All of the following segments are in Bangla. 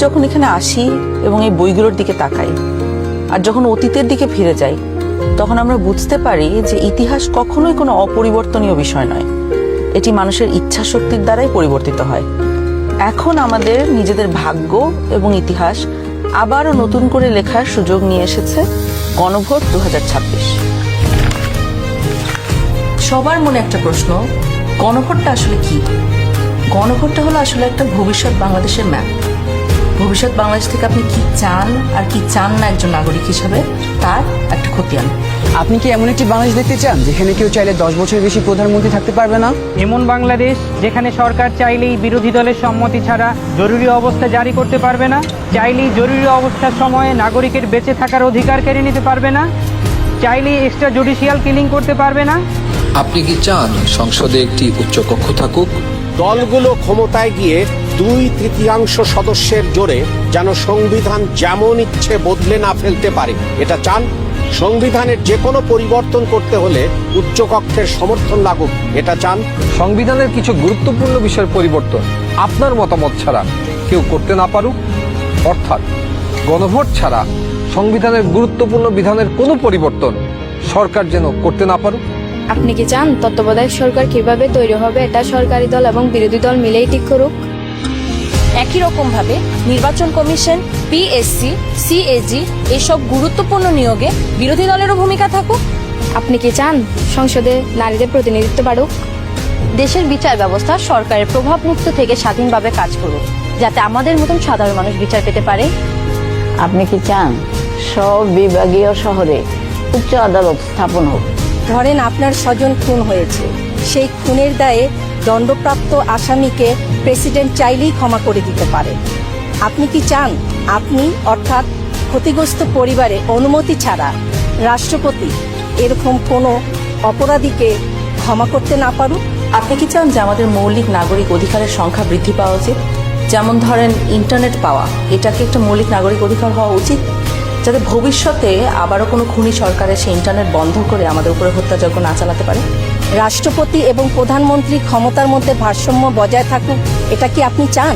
যখন এখানে আসি এবং এই বইগুলোর দিকে তাকাই আর যখন অতীতের দিকে ফিরে যাই, তখন আমরা বুঝতে পারি যে ইতিহাস কখনোই কোনো অপরিবর্তনীয় বিষয় নয়। এটি মানুষের ইচ্ছা শক্তির দ্বারাই পরিবর্তিত হয়। এখন আমাদের নিজেদের ভাগ্য এবং ইতিহাস আবারও নতুন করে লেখার সুযোগ নিয়ে এসেছে গণভোট 2026। সবার মনে একটা প্রশ্ন, গণভোটটা আসলে কি? গণভোটটা হলো আসলে একটা ভবিষ্যৎ বাংলাদেশের ম্যাপ। ভবিষ্যৎ বাংলাদেশ থেকে আপনি কি চান আর কি চান না একজন নাগরিক হিসাবে, তার একটা খতিয়ান। আপনি কি এমন একটি বাংলাদেশ দেখতে চান যেখানে কেউ চাইলে 10 বছরের বেশি প্রধানমন্ত্রী থাকতে পারবে না? এমন বাংলাদেশ যেখানে সরকার চাইলেই বিরোধী দলের সম্মতি ছাড়া জরুরি অবস্থা জারি করতে পারবে না, চাইলেই জরুরি অবস্থার সময়ে নাগরিকের বেঁচে থাকার অধিকার কেড়ে নিতে পারবে না, চাইলেই এক্সট্রা জুডিশিয়াল কিলিং করতে পারবে না? আপনি কি চান সংসদে একটি উচ্চকক্ষ থাকুক? দলগুলো ক্ষমতায় গিয়ে 2/3 সদস্যের জোরে যেন সংবিধান যেমন ইচ্ছে বদলে না ফেলতে পারে, এটা চান? সংবিধানের যে কোনো পরিবর্তন করতে হলে উচ্চকক্ষের সমর্থন লাগুক, এটা চান? সংবিধানের কিছু গুরুত্বপূর্ণ বিষয়ের পরিবর্তন আপনার মতামত ছাড়া কেউ করতে না পারুক, অর্থাৎ গণভোট ছাড়া সংবিধানের গুরুত্বপূর্ণ বিধানের কোনো পরিবর্তন সরকার যেন করতে না পারুক। আপনি কি চান তত্ত্বাবধায়ক সরকার কিভাবে তৈরি হবে এটা সরকারি দল এবং বিরোধী দল মিলেই ঠিক করুক? একই রকম ভাবে নির্বাচন কমিশন, পিএসসি, সিএজি এসব গুরুত্বপূর্ণ নিয়োগে বিরোধী দলেরও ভূমিকা থাকুক? আপনি কি চান সংসদে নারীদের প্রতিনিধিত্ব বাড়ুক? দেশের বিচার ব্যবস্থা সরকারের প্রভাব মুক্ত থেকে স্বাধীনভাবে কাজ করুক, যাতে আমাদের মতন সাধারণ মানুষ বিচার পেতে পারে? আপনি কি চান সব বিভাগীয় শহরে উচ্চ আদালত স্থাপন হোক? ধরেন আপনার স্বজন খুন হয়েছে, সেই খুনের দায়ে দণ্ডপ্রাপ্ত আসামিকে প্রেসিডেন্ট চাইলেই ক্ষমা করে দিতে পারে। আপনি কি চান আপনি অর্থাৎ ক্ষতিগ্রস্ত পরিবারে অনুমতি ছাড়া রাষ্ট্রপতি এরকম কোনো অপরাধীকে ক্ষমা করতে না পারুক? আপনি কি চান যে আমাদের মৌলিক নাগরিক অধিকারের সংখ্যা বৃদ্ধি পাওয়া উচিত? যেমন ধরেন ইন্টারনেট পাওয়া, এটাকে একটা মৌলিক নাগরিক অধিকার হওয়া উচিত, যাতে ভবিষ্যতে আবারও কোনো খুনি সরকারের সেই ইন্টারনেট বন্ধ করে আমাদের উপরে হত্যাযজ্ঞ না চালাতে পারে। রাষ্ট্রপতি এবং প্রধানমন্ত্রী ক্ষমতার মধ্যে ভারসাম্য বজায় থাকুক, এটা কি আপনি চান?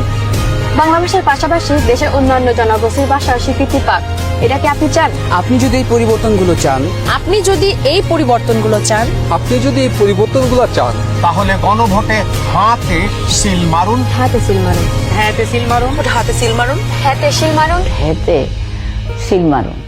বাংলা ভাষার পাশাপাশি দেশের অন্যান্য জনগোষ্ঠীর ভাষার স্বীকৃতি পাক, এটা কি আপনি চান? আপনি যদি এই পরিবর্তনগুলো চান, আপনি যদি এই পরিবর্তনগুলো চান, তাহলে গণভোটে হাতে সিল মারুন। হাতে সিল মারুন। হ্যাঁতে সিল মারুন, হাতে সিল মারুন, হাতে সিল মারুন, হেতে সিল মারুন।